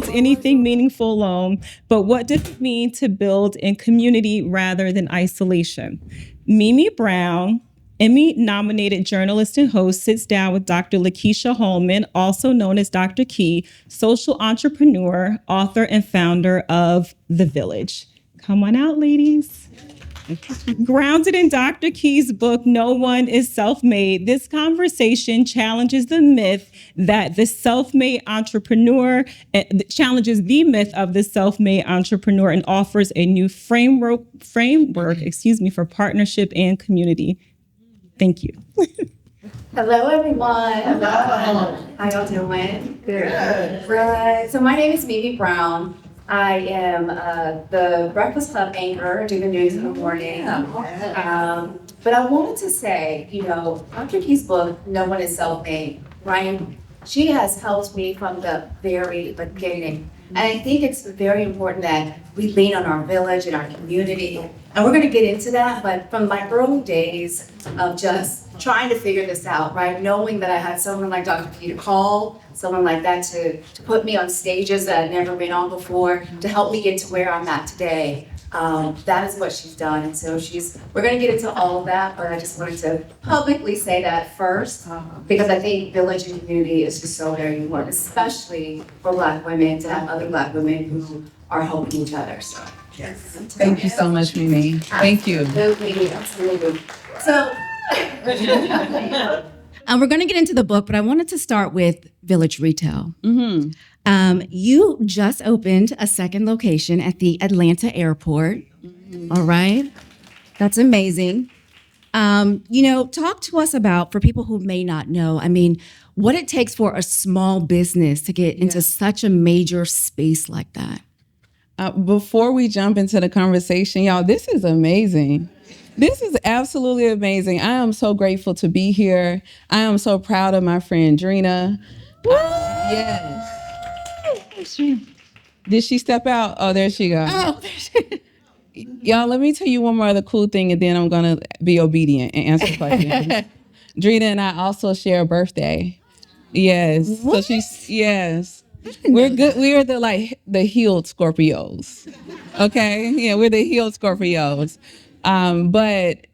build anything meaningful alone, but what does it mean to build in community rather than isolation? Mimi Brown, Emmy-nominated journalist and host, sits down with Dr. Lakeysha Hallmon, also known as Dr. Key, social entrepreneur, author, and founder of The Village. Come on out, ladies. Grounded in Dr. Key's book, No One is Self-Made, this conversation challenges the myth that the self-made entrepreneur, challenges the myth of the self-made entrepreneur and offers a new framework, for partnership and community. Thank you. Hello, everyone. Hello. How y'all doing? Good. Right. So my name is Mimi Brown. I am the Breakfast Club anchor, do the news in the morning. But I wanted to say, Dr. Key's book, No One is Self-Made, Ryan, she has helped me from the very beginning. And I think it's very important that we lean on our village and our community. And we're going to get into that, but from my early days of just trying to figure this out, right? Knowing that I had someone like Dr. Key to call, someone like that to put me on stages that I'd never been on before, to help me get to where I'm at today. That is what she's done. And so we're going to get into all of that, but I just wanted to publicly say that first, because I think village and community is just so very important, especially for Black women, to have other Black women who are helping each other. So, yes. Thank you so much, Mimi. Thank you. Absolutely. So, we're going to get into the book, but I wanted to start with Village Retail. Mm-hmm. You just opened a second location at the Atlanta airport. Mm-hmm. All right. That's amazing. Talk to us about, for people who may not know, what it takes for a small business to get into such a major space like that. Before we jump into the conversation, y'all, this is amazing. This is absolutely amazing. I am so grateful to be here. I am so proud of my friend Drina. Yes. Did she step out? Oh, there she goes. Oh, Y'all, let me tell you one more other cool thing, and then I'm going to be obedient and answer questions. Drina and I also share a birthday. Yes. What? So yes. We're good. We are the healed Scorpios. Okay? Yeah, we're the healed Scorpios. But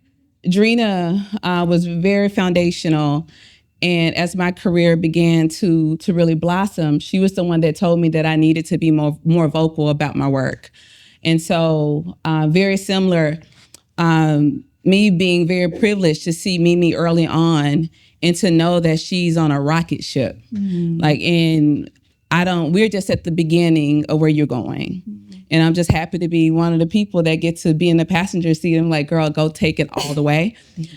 Drina was very foundational. And as my career began to really blossom, she was the one that told me that I needed to be more vocal about my work. And so very similar, me being very privileged to see Mimi early on and to know that she's on a rocket ship. Mm-hmm. We're just at the beginning of where you're going. Mm-hmm. And I'm just happy to be one of the people that get to be in the passenger seat. I'm like, girl, go take it all the way.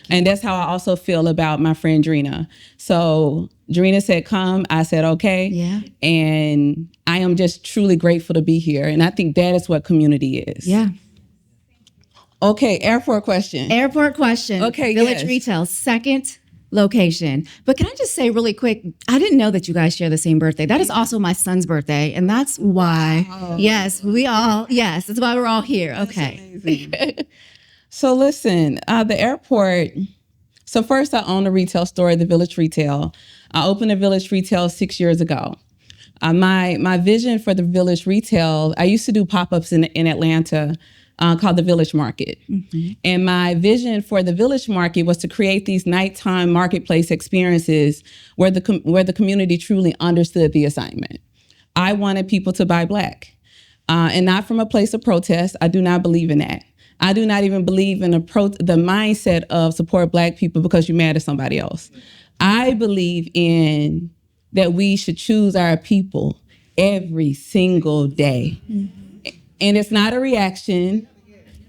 And that's how I also feel about my friend Drina. So Drina said, come. I said, okay. Yeah. And I am just truly grateful to be here. And I think that is what community is. Yeah. Okay, airport question. Okay, Village Retail, second location. But can I just say really quick, I didn't know that you guys share the same birthday. That is also my son's birthday. And that's why, that's why we're all here. Okay. So listen, the airport. So first I own a retail store, the Village Retail. I opened the Village Retail 6 years ago. My vision for the Village Retail, I used to do pop-ups in Atlanta called the Village Market. Mm-hmm. And my vision for the Village Market was to create these nighttime marketplace experiences where the community truly understood the assignment. I wanted people to buy Black, and not from a place of protest. I do not believe in that. I do not even believe in the mindset of support Black people because you're mad at somebody else. I believe in that we should choose our people every single day. Mm-hmm. And it's not a reaction,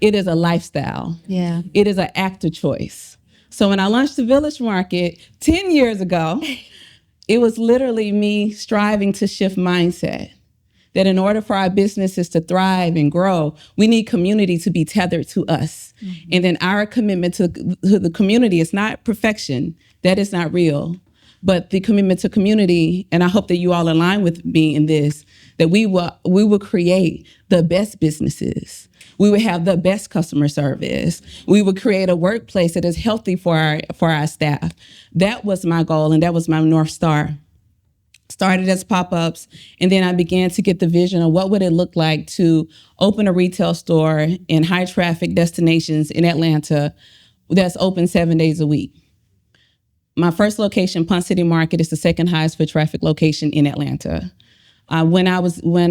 it is a lifestyle. Yeah. It is an active choice. So when I launched the Village Market 10 years ago, it was literally me striving to shift mindset. That in order for our businesses to thrive and grow, we need community to be tethered to us. Mm-hmm. And then our commitment to the community is not perfection. That is not real. But the commitment to community, and I hope that you all align with me in this, that we will create the best businesses. We would have the best customer service. We would create a workplace that is healthy for our staff. That was my goal, and that was my North Star. started as pop-ups, and then I began to get the vision of what would it look like to open a retail store in high traffic destinations in Atlanta that's open 7 days a week. My first location, Ponce City Market, is the second highest foot traffic location in Atlanta. When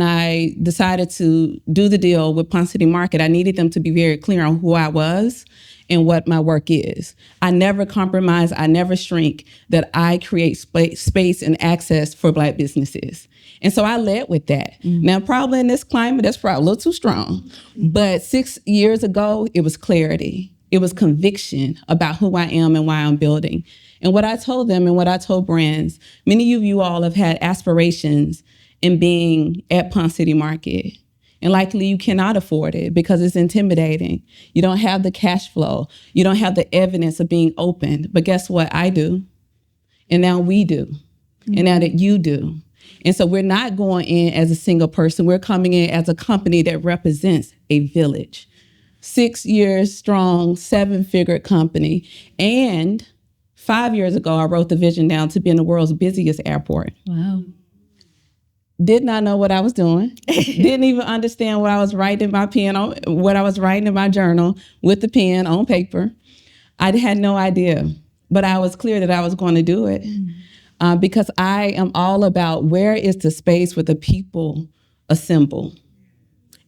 I decided to do the deal with Ponce City Market, I needed them to be very clear on who I was and what my work is. I never compromise, I never shrink, that I create space and access for Black businesses. And so I led with that. Now, probably in this climate, that's probably a little too strong. But 6 years ago, it was clarity. It was conviction about who I am and why I'm building. And what I told them and what I told brands, many of you all have had aspirations in being at Ponce City Market. And likely you cannot afford it because it's intimidating. You don't have the cash flow. You don't have the evidence of being open. But guess what? I do. And now we do. And now that you do. And so we're not going in as a single person. We're coming in as a company that represents a village. 6 years strong, 7-figure company. And 5 years ago, I wrote the vision down to be in the world's busiest airport. Wow. Did not know what I was doing. Didn't even understand what I was writing in my pen on, what I was writing in my journal with the pen on paper. I had no idea, but I was clear that I was going to do it because I am all about where is the space where the people assemble,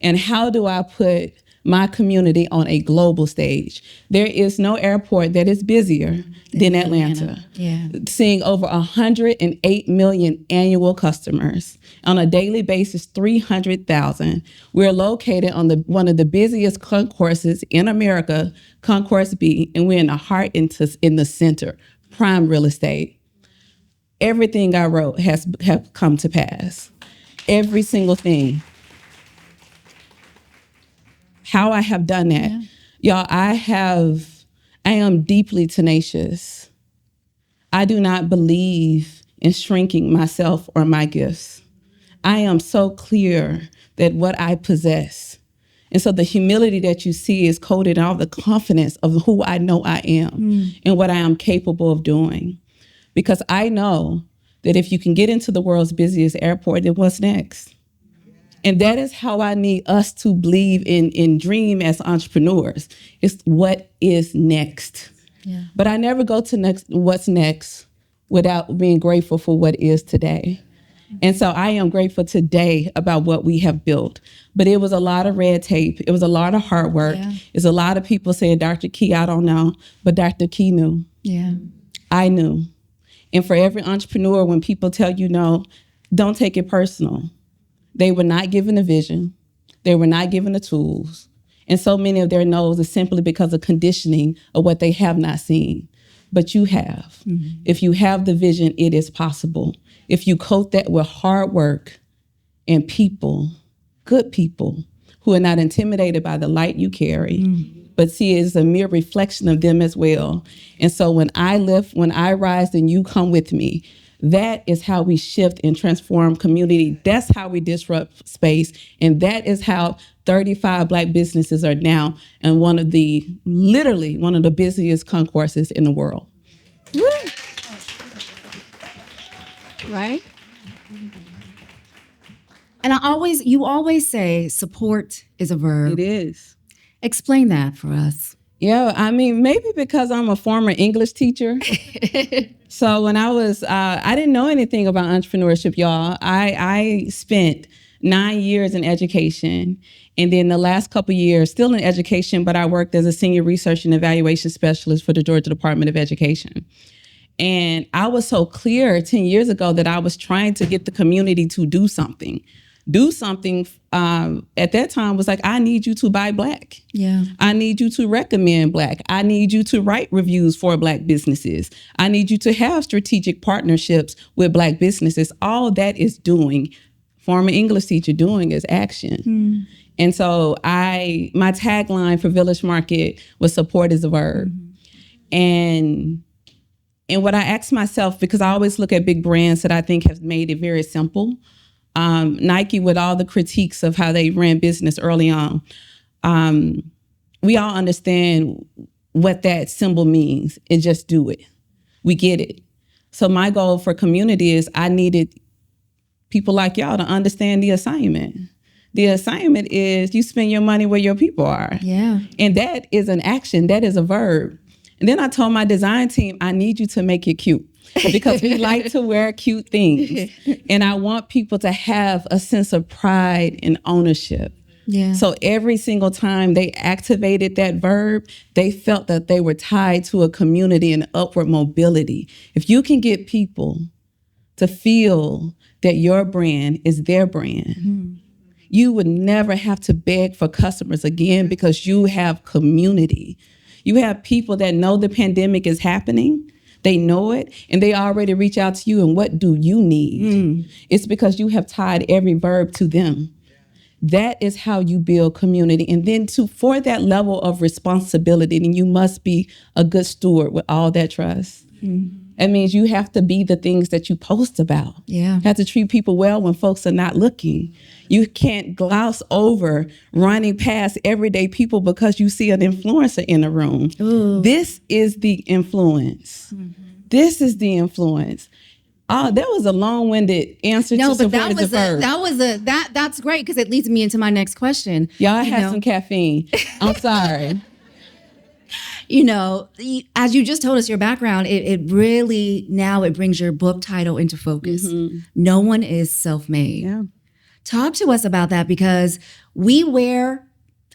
and how do I put my community on a global stage. There is no airport that is busier than Atlanta. Yeah. Seeing over 108 million annual customers. On a daily basis, 300,000. We're located on one of the busiest concourses in America, Concourse B, and we're in the heart, in the center, prime real estate. Everything I wrote have come to pass. Every single thing. How I have done that. Y'all, I am deeply tenacious. I do not believe in shrinking myself or my gifts. I am so clear that what I possess. And so the humility that you see is coded in all the confidence of who I know I am and what I am capable of doing. Because I know that if you can get into the world's busiest airport, then what's next? And that is how I need us to believe in dream as entrepreneurs. It's what is next. Yeah. But I never go to what's next without being grateful for what is today. And so I am grateful today about what we have built. But it was a lot of red tape. It was a lot of hard work. Yeah. It's a lot of people saying, Dr. Key, I don't know. But Dr. Key knew. Yeah. I knew. And for every entrepreneur, when people tell you no, don't take it personal. They were not given the vision. They were not given the tools. And so many of their no's is simply because of conditioning of what they have not seen. But you have. Mm-hmm. If you have the vision, it is possible. If you coat that with hard work and people, good people, who are not intimidated by the light you carry, but see it as a mere reflection of them as well. And so when I lift, when I rise, then you come with me. That is how we shift and transform community. That's how we disrupt space. And that is how 35 Black businesses are now in literally one of the busiest concourses in the world. Woo. Right? And you always say support is a verb. It is. Explain that for us. Yeah, I mean, maybe because I'm a former English teacher. So when I didn't know anything about entrepreneurship, y'all. I spent 9 years in education. And then the last couple of years, still in education, but I worked as a senior research and evaluation specialist for the Georgia Department of Education. And I was so clear 10 years ago that I was trying to get the community to do something. At that time was like, I need you to buy Black. Yeah. I need you to recommend Black. I need you to write reviews for Black businesses. I need you to have strategic partnerships with Black businesses. All that is doing, former English teacher doing, is action. And so my tagline for Village Market was support is a verb. And what I asked myself, because I always look at big brands that I think have made it very simple. Nike, with all the critiques of how they ran business early on, we all understand what that symbol means and just do it. We get it. So my goal for community is I needed people like y'all to understand the assignment. The assignment is you spend your money where your people are. Yeah. And that is an action. That is a verb. And then I told my design team, I need you to make it cute because we like to wear cute things. And I want people to have a sense of pride and ownership. Yeah. So every single time they activated that verb, they felt that they were tied to a community and upward mobility. If you can get people to feel that your brand is their brand, you would never have to beg for customers again because you have community. You have people that know the pandemic is happening. They know it, and they already reach out to you. And what do you need? It's because you have tied every verb to them. That is how you build community. And then for that level of responsibility, then you must be a good steward with all that trust. That means you have to be the things that you post about. Yeah. You have to treat people well when folks are not looking. You can't gloss over running past everyday people because you see an influencer in the room. Ooh. This is the influence. This is the influence. Oh, that was a long-winded answer to But that's great because it leads me into my next question. Y'all had some caffeine. I'm sorry. As you just told us your background, it really now it brings your book title into focus. No one is self-made. Yeah. Talk to us about that because we wear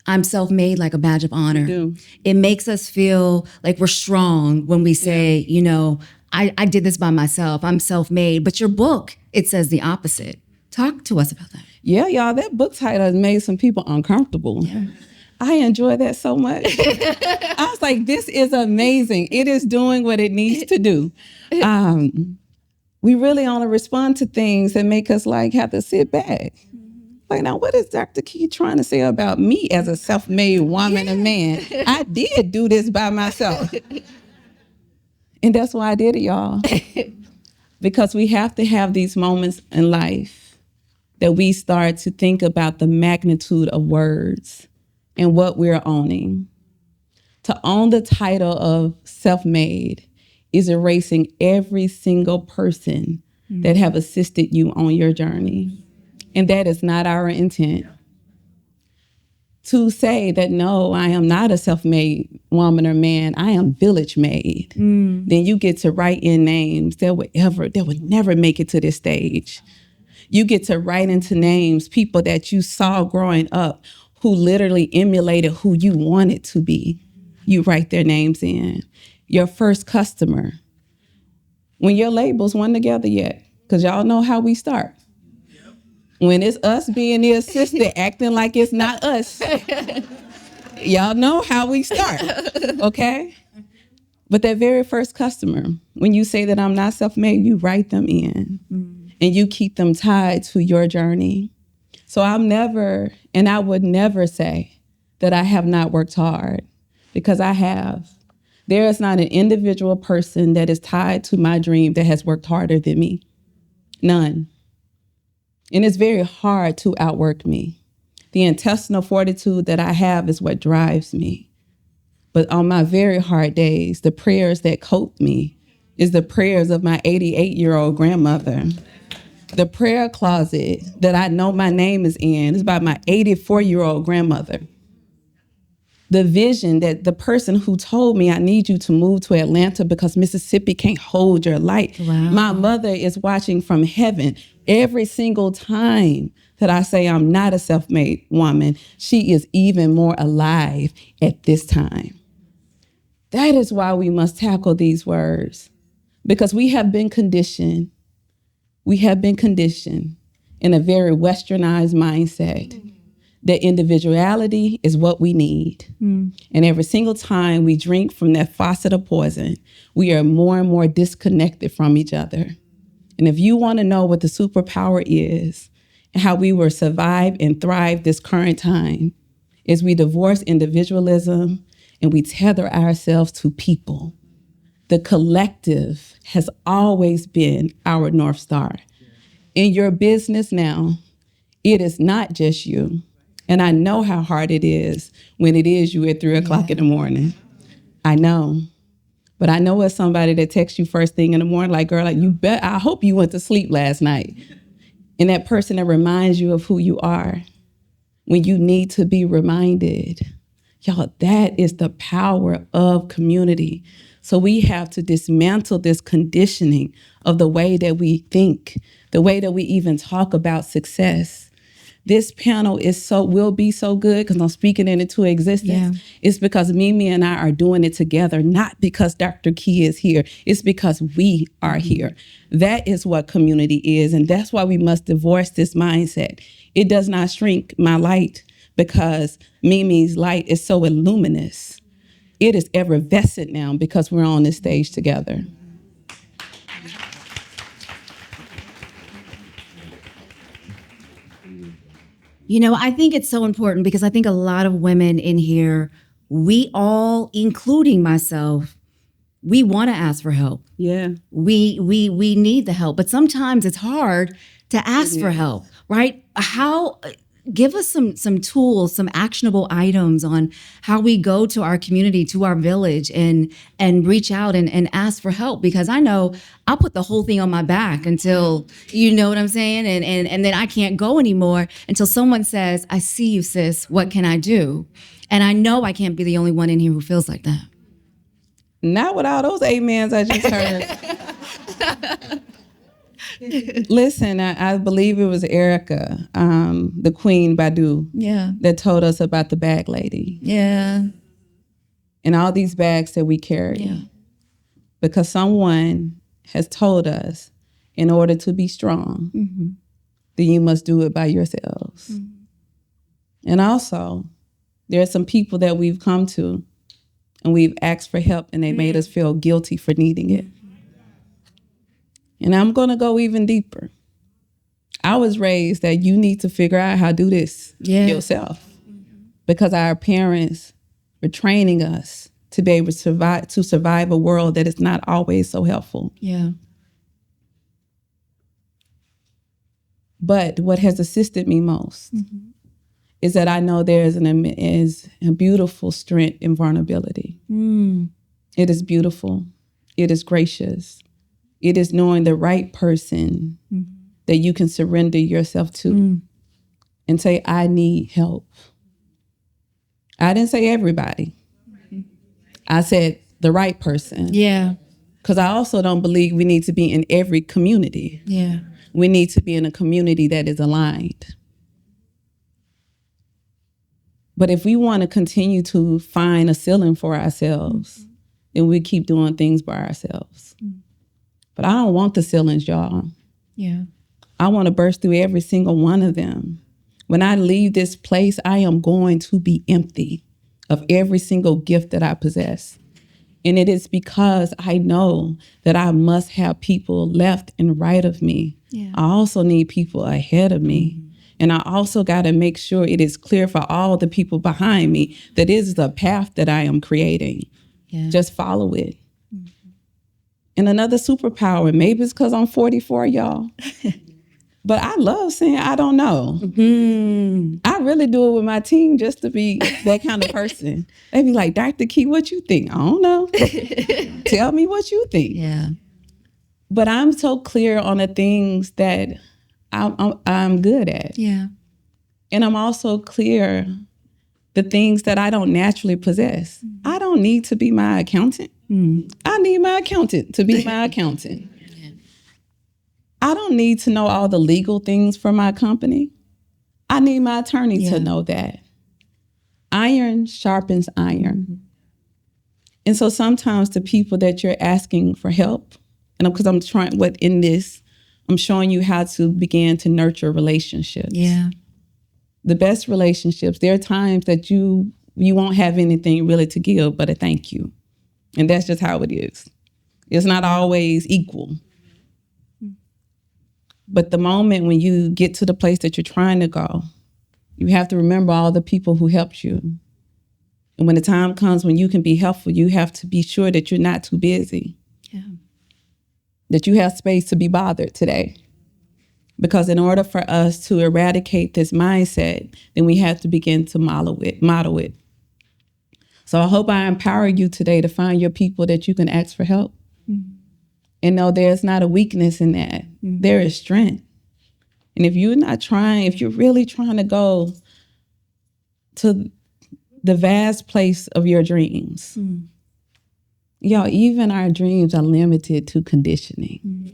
I'm self-made like a badge of honor. We do. It makes us feel like we're strong when we say, I did this by myself. I'm self-made. But your book, it says the opposite. Talk to us about that. Yeah, y'all, that book title has made some people uncomfortable. Yeah. I enjoy that so much. I was like, this is amazing. It is doing what it needs to do. We really only respond to things that make us have to sit back. Like, now, what is Dr. Key trying to say about me as a self-made woman and man? I did do this by myself. And that's why I did it, y'all. Because we have to have these moments in life that we start to think about the magnitude of words and what we're owning. To own the title of self-made is erasing every single person that have assisted you on your journey. And that is not our intent. To say that, no, I am not a self-made woman or man, I am village made. Then you get to write in names that would never make it to this stage. You get to write into names people that you saw growing up who literally emulated who you wanted to be. You write their names in. Your first customer. When your labels weren't together yet, because y'all know how we start. When it's us being the assistant, acting like it's not us. Y'all know how we start, okay? But that very first customer, when you say that I'm not self-made, you write them in and you keep them tied to your journey. So I would never say that I have not worked hard because I have. There is not an individual person that is tied to my dream that has worked harder than me. None. And it's very hard to outwork me. The intestinal fortitude that I have is what drives me. But on my very hard days, the prayers that cope me is the prayers of my 88-year-old grandmother. The prayer closet that I know my name is in is by my 84-year-old grandmother. The vision that the person who told me I need you to move to Atlanta because Mississippi can't hold your light. Wow. My mother is watching from heaven. Every single time that I say I'm not a self-made woman, she is even more alive at this time. That is why we must tackle these words, because we have been conditioned. We have been conditioned in a very westernized mindset that individuality is what we need. And every single time we drink from that faucet of poison, we are more and more disconnected from each other. And if you want to know what the superpower is and how we will survive and thrive this current time, is we divorce individualism and we tether ourselves to people. The collective has always been our North Star. In your business now, it is not just you. And I know how hard it is when it is you at 3 o'clock in the morning. I know. But I know it's somebody that texts you first thing in the morning, like, girl, I hope you went to sleep last night. and that person that reminds you of who you are when you need to be reminded. Y'all, that is the power of community. So we have to dismantle this conditioning of the way that we think, the way that we even talk about success. This panel will be so good because I'm speaking it into existence. Yeah. It's because Mimi and I are doing it together, not because Dr. Key is here. It's because we are here. That is what community is. And that's why we must divorce this mindset. It does not shrink my light because Mimi's light is so luminous. It is effervescent now because we're on this stage together. You know, I think it's so important because I think a lot of women in here, we all, including myself, we want to ask for help. Yeah. We need the help, but sometimes it's hard to ask for help, right? Give us some tools, some actionable items on how we go to our community, to our village, and reach out and ask for help. Because I know I'll put the whole thing on my back until, you know what I'm saying? And then I can't go anymore until someone says, I see you, sis, what can I do? And I know I can't be the only one in here who feels like that. Not with all those amens I just heard. Listen, I believe it was Erica, the Queen Badu, that told us about the bag lady. Yeah. And all these bags that we carry. Yeah. Because someone has told us, in order to be strong, then you must do it by yourselves. And also, there are some people that we've come to and we've asked for help and they made us feel guilty for needing it. And I'm going to go even deeper. I was raised that you need to figure out how to do this yourself. Because our parents were training us to be able to survive a world that is not always so helpful. Yeah. But what has assisted me most is that I know there is a beautiful strength in vulnerability. It is beautiful. It is gracious. It is knowing the right person that you can surrender yourself to and say, I need help. I didn't say everybody. I said the right person. Yeah. Because I also don't believe we need to be in every community. Yeah. We need to be in a community that is aligned. But if we want to continue to find a ceiling for ourselves, then we keep doing things by ourselves. But I don't want the ceilings, y'all. Yeah. I want to burst through every single one of them. When I leave this place, I am going to be empty of every single gift that I possess. And it is because I know that I must have people left and right of me. Yeah. I also need people ahead of me. And I also got to make sure it is clear for all the people behind me that it is the path that I am creating. Yeah. Just follow it. And another superpower, maybe it's because I'm 44, y'all. But I love saying, I don't know. I really do it with my team just to be that kind of person. They be like, Dr. Key, what you think? I don't know. Tell me what you think. Yeah. But I'm so clear on the things that I'm good at. Yeah. And I'm also clear the things that I don't naturally possess. I don't need to be my accountant. I need my accountant to be my accountant. I don't need to know all the legal things for my company. I need my attorney to know that. Iron sharpens iron. And so sometimes the people that you're asking for help, and because I'm trying, I'm showing you how to begin to nurture relationships. Yeah. The best relationships, there are times that you won't have anything really to give but a thank you. And that's just how it is. It's not always equal. But the moment when you get to the place that you're trying to go, you have to remember all the people who helped you. And when the time comes when you can be helpful, you have to be sure that you're not too busy. Yeah. That you have space to be bothered today. Because in order for us to eradicate this mindset, then we have to begin to model it. So I hope I empower you today to find your people that you can ask for help. And know there's not a weakness in that. There is strength. And if you're really trying to go to the vast place of your dreams, y'all, even our dreams are limited to conditioning.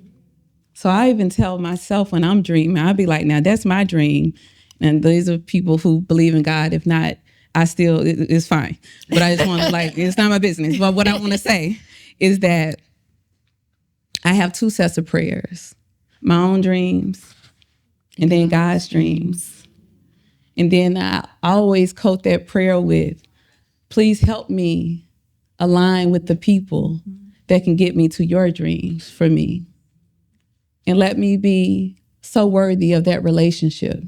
So I even tell myself when I'm dreaming, I'll be like, now that's my dream. And these are people who believe in God. If not, it's fine. But I just want to it's not my business. But what I want to say is that I have two sets of prayers, my own dreams and then God's dreams. And then I always quote that prayer with, please help me align with the people that can get me to your dreams for me. And let me be so worthy of that relationship.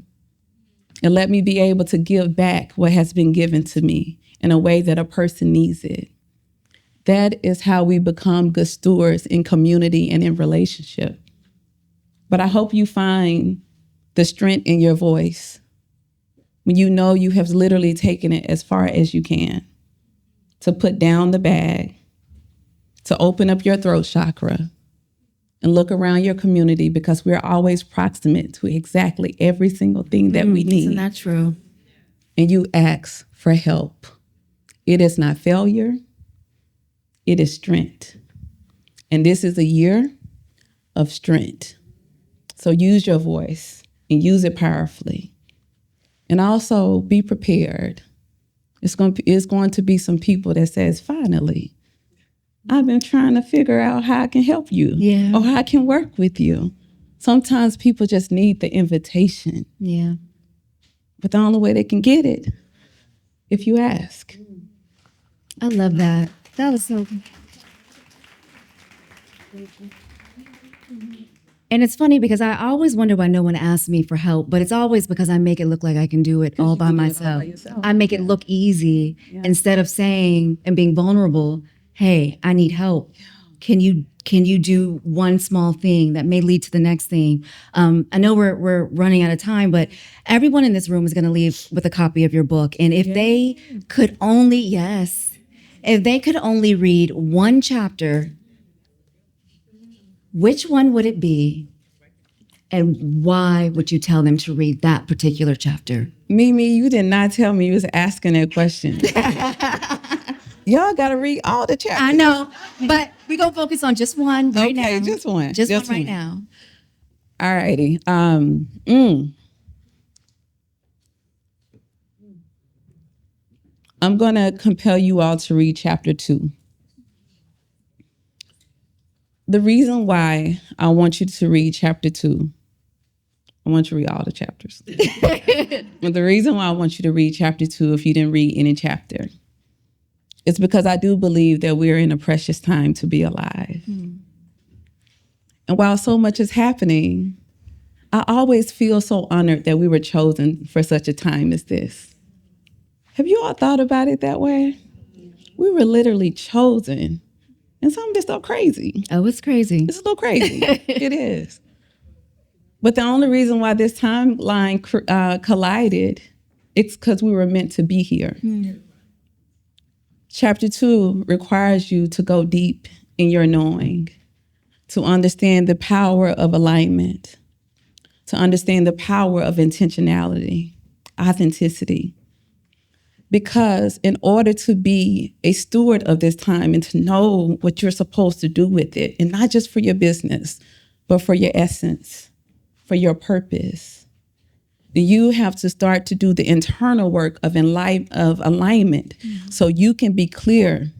And let me be able to give back what has been given to me in a way that a person needs it. That is how we become good stewards in community and in relationship. But I hope you find the strength in your voice when you know you have literally taken it as far as you can, to put down the bag, to open up your throat chakra, and look around your community, because we're always proximate to exactly every single thing that we need. Isn't that true? And you ask for help. It is not failure. It is strength. And this is a year of strength. So use your voice and use it powerfully. And also be prepared. It's going to be some people that says, finally, I've been trying to figure out how I can help you or how I can work with you. Sometimes people just need the invitation. Yeah. But the only way they can get it, if you ask. I love that. That was so. And it's funny because I always wonder why no one asks me for help, but it's always because I make it look like I can do it all by myself. I make it look easy instead of saying and being vulnerable, hey, I need help. Can you do one small thing that may lead to the next thing? I know we're running out of time, but everyone in this room is going to leave with a copy of your book. And if they could only, if they could only read one chapter, which one would it be? And why would you tell them to read that particular chapter? Mimi, you did not tell me you was asking that question. Y'all got to read all the chapters. I know, but we're going to focus on just one right now. Okay, just one. Just one right now. All righty. I'm going to compel you all to read chapter 2. The reason why I want you to read chapter 2, I want you to read all the chapters. But the reason why I want you to read chapter 2, if you didn't read any chapter, it's because I do believe that we're in a precious time to be alive. And while so much is happening, I always feel so honored that we were chosen for such a time as this. Have you all thought about it that way? We were literally chosen. And some of it's so crazy. Oh, it's crazy. It's a little crazy. It is. But the only reason why this timeline collided, it's because we were meant to be here. Chapter 2 requires you to go deep in your knowing, to understand the power of alignment, to understand the power of intentionality, authenticity. Because in order to be a steward of this time and to know what you're supposed to do with it, and not just for your business, but for your essence, for your purpose, you have to start to do the internal work of alignment so you can be clear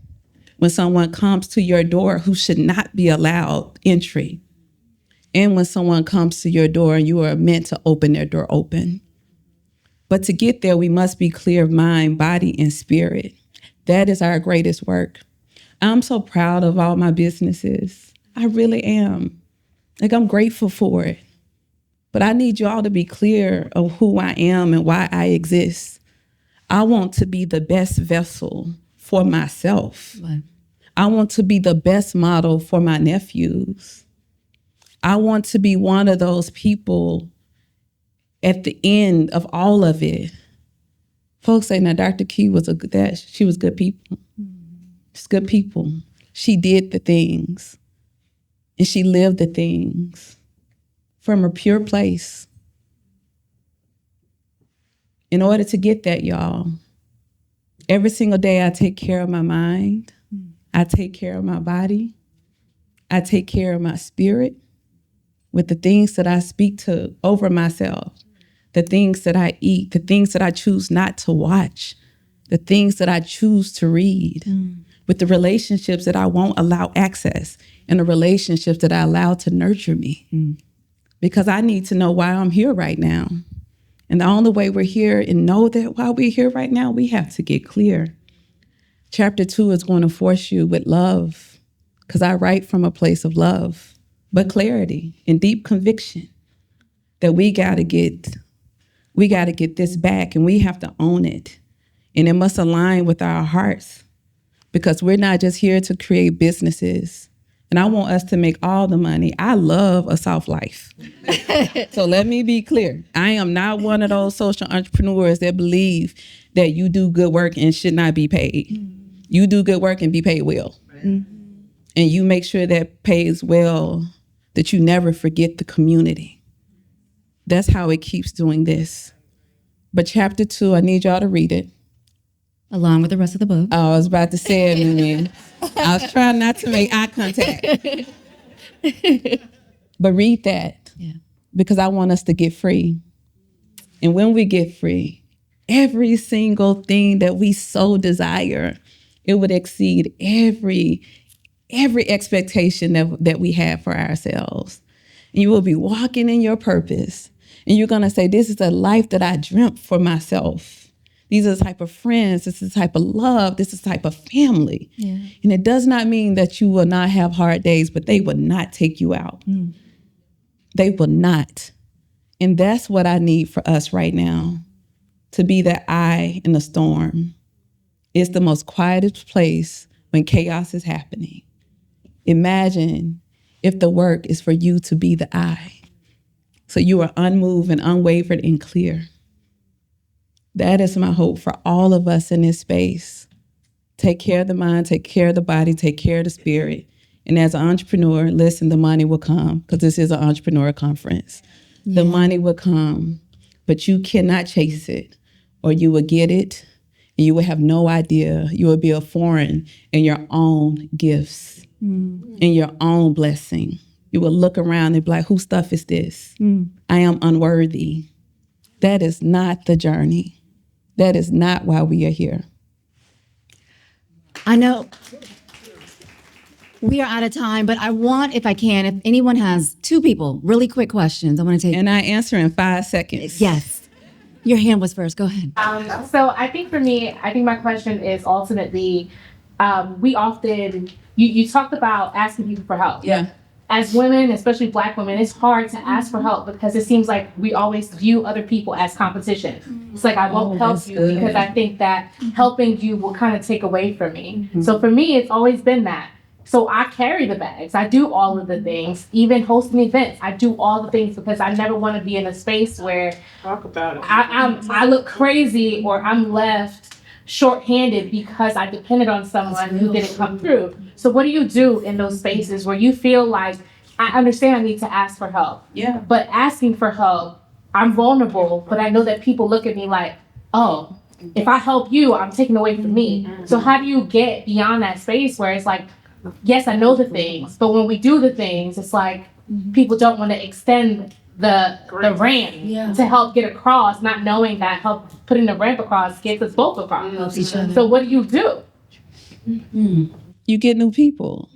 when someone comes to your door who should not be allowed entry, and when someone comes to your door and you are meant to open their door open. But to get there, we must be clear of mind, body, and spirit. That is our greatest work. I'm so proud of all my businesses. I really am. I'm grateful for it. But I need you all to be clear of who I am and why I exist. I want to be the best vessel for myself. Right. I want to be the best model for my nephews. I want to be one of those people at the end of all of it. Folks say, now Dr. Key she was good people. She's good people. She did the things and she lived the things from a pure place In order to get that, y'all, every single day I take care of my mind. I take care of my body. I take care of my spirit with the things that I speak to over myself, the things that I eat, the things that I choose not to watch, the things that I choose to read, with the relationships that I won't allow access, and the relationships that I allow to nurture me. Because I need to know why I'm here right now. And the only way we're here and know that while we're here right now, we have to get clear. Chapter 2 is going to force you with love, because I write from a place of love, but clarity and deep conviction that we got to get this back, and we have to own it. And it must align with our hearts, because we're not just here to create businesses. And I want us to make all the money. I love a soft life. So let me be clear. I am not one of those social entrepreneurs that believe that you do good work and should not be paid. You do good work and be paid well. And you make sure that pays well, that you never forget the community. That's how it keeps doing this. But chapter 2, I need y'all to read it. Along with the rest of the book. I was about to say it, man. I was trying not to make eye contact. But read that. Yeah. Because I want us to get free. And when we get free, every single thing that we so desire, it would exceed every expectation that we have for ourselves. And you will be walking in your purpose. And you're going to say, this is a life that I dreamt for myself. These are the type of friends. This is the type of love. This is the type of family. Yeah. And it does not mean that you will not have hard days, but they will not take you out. They will not. And that's what I need for us right now, to be that eye in the storm. It's the most quietest place when chaos is happening. Imagine if the work is for you to be the eye, so you are unmoved and unwavered and clear. That is my hope for all of us in this space. Take care of the mind, take care of the body, take care of the spirit. And as an entrepreneur, listen, the money will come, because this is an entrepreneur conference. The money will come, but you cannot chase it, or you will get it and you will have no idea. You will be a foreign in your own gifts, in your own blessing. You will look around and be like, whose stuff is this? I am unworthy. That is not the journey. That is not why we are here. I know we are out of time, but I want, if I can, if anyone has two people, really quick questions, I want to take. And I answer in 5 seconds. Yes. Your hand was first. Go ahead. So I think for me, my question is ultimately, we often, you talked about asking people for help. Yeah. As women, especially Black women, it's hard to ask for help, because it seems like we always view other people as competition. It's like, I won't help you because I think that helping you will kind of take away from me. So for me, it's always been that. So I carry the bags. I do all of the things, even hosting events. I do all the things because I never want to be in a space where I look crazy or I'm left shorthanded because I depended on someone who didn't come through. So what do you do in those spaces where you feel like, I understand I need to ask for help, but asking for help, I'm vulnerable, but I know that people look at me like, oh, if I help you, I'm taking away from me. So how do you get beyond that space where it's like, yes, I know the things, but when we do the things, it's like people don't want to extend the ramp to help get across, not knowing that help putting the ramp across gets us both across. So what do you do? You get new people.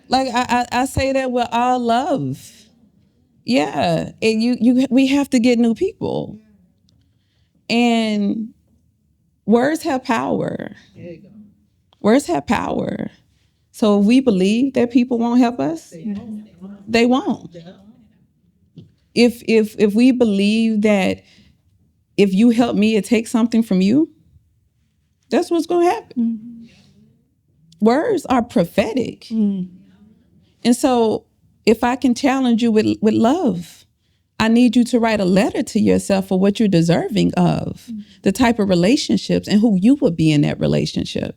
Like I say that with all love. Yeah, and we have to get new people. And words have power. There you go. Words have power. So if we believe that people won't help us, they won't. If we believe that if you help me, it takes something from you, that's what's going to happen. Words are prophetic. And so if I can challenge you with love, I need you to write a letter to yourself for what you're deserving of, the type of relationships and who you would be in that relationship.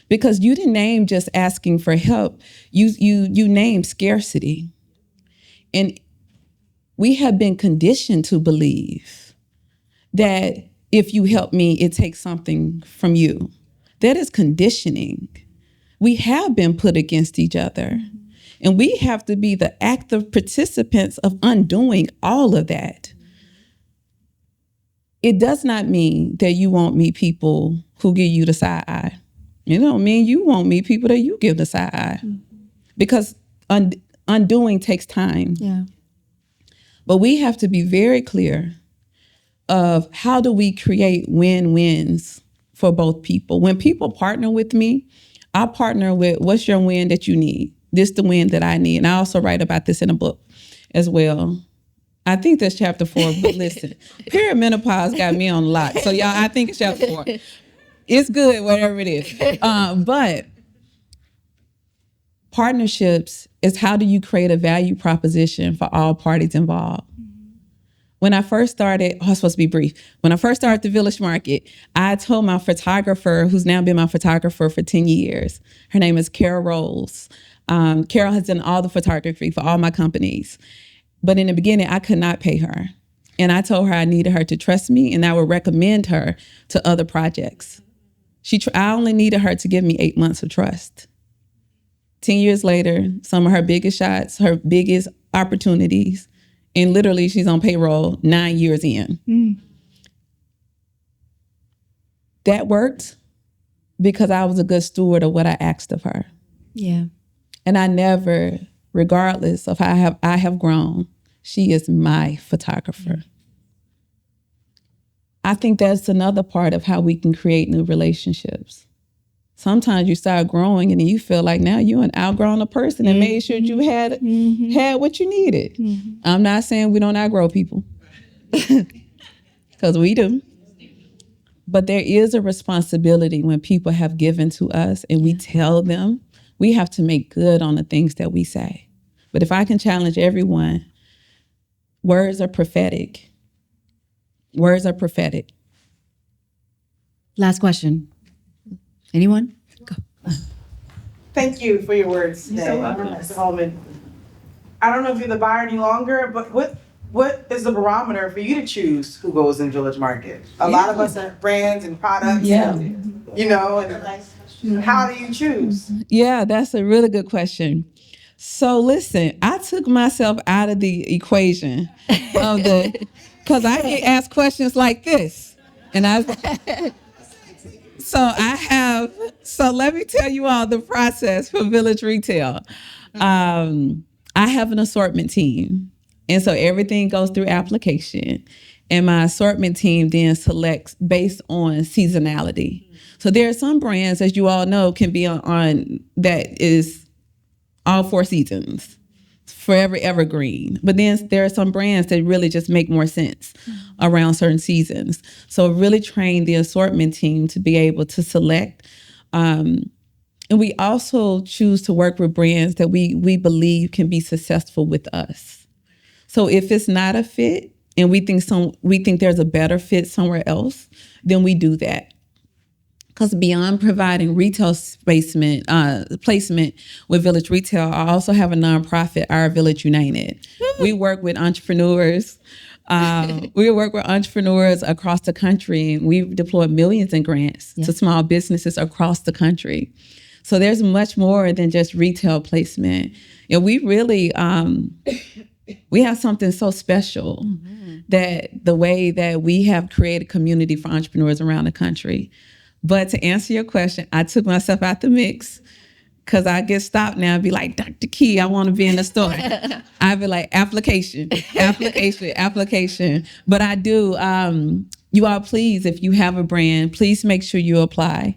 Because you didn't name just asking for help. You named scarcity. And we have been conditioned to believe that if you help me, it takes something from you. That is conditioning. We have been put against each other. And we have to be the active participants of undoing all of that. It does not mean that you won't meet people who give you the side eye. It don't mean you won't meet people that you give the side eye. Because undoing takes time. Yeah. But we have to be very clear of how do we create win-wins for both people. When people partner with me, I partner with what's your win that you need? This the win that I need. And I also write about this in a book as well. I think that's chapter 4, but listen, perimenopause got me on lock. So y'all, I think it's chapter 4. It's good, whatever it is. But partnerships is how do you create a value proposition for all parties involved? When I first started, I was supposed to be brief. When I first started the Village Market, I told my photographer, who's now been my photographer for 10 years, her name is Carol Rolls. Carol has done all the photography for all my companies. But in the beginning, I could not pay her. And I told her I needed her to trust me and I would recommend her to other projects. I only needed her to give me 8 months of trust. 10 years later, some of her biggest shots, her biggest opportunities, and literally she's on payroll 9 years in. That worked because I was a good steward of what I asked of her. Yeah. And I never, regardless of how I have grown, she is my photographer. I think that's another part of how we can create new relationships. Sometimes you start growing and you feel like now you're an outgrown person and made sure you had what you needed. I'm not saying we don't outgrow people, because we do. But there is a responsibility when people have given to us and we tell them, we have to make good on the things that we say. But if I can challenge everyone, words are prophetic. Words are prophetic. Last question. Anyone? Go. Thank you for your words today, Mr. Hallmon. I don't know if you're the buyer any longer, but what is the barometer for you to choose who goes in Village Market? A lot of us have brands and products, and, and how do you choose? Yeah, that's a really good question. So listen, I took myself out of the equation of because I get asked questions like this, and So let me tell you all the process for Village Retail. I have an assortment team. And so everything goes through application. And my assortment team then selects based on seasonality. So there are some brands, as you all know, can be on that is all 4 seasons, forever evergreen. But then there are some brands that really just make more sense around certain seasons. So really train the assortment team to be able to select. And we also choose to work with brands that we believe can be successful with us. So if it's not a fit and we think there's a better fit somewhere else, then we do that. Because beyond providing retail placement with Village Retail, I also have a nonprofit, Our Village United. We work with entrepreneurs. We work with entrepreneurs across the country. We've deployed millions in grants to small businesses across the country. So there's much more than just retail placement. And we really, we have something so special that the way that we have created community for entrepreneurs around the country. But to answer your question, I took myself out the mix because I get stopped now and be like, Dr. Key, I want to be in the store. I'd be like, application. But I do, you all please, if you have a brand, please make sure you apply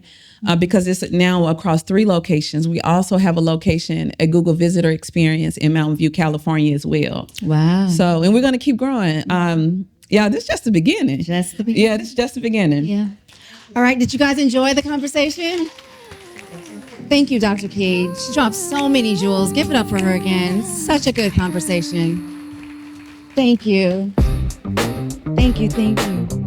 because it's now across 3 locations. We also have a location, a Google Visitor Experience in Mountain View, California as well. Wow. So, and we're going to keep growing. Yeah, this is just the beginning. Just the beginning. Yeah, this is just the beginning. Yeah. All right, did you guys enjoy the conversation? Thank you, Dr. Key. She dropped so many jewels. Give it up for her again. Such a good conversation. Thank you. Thank you.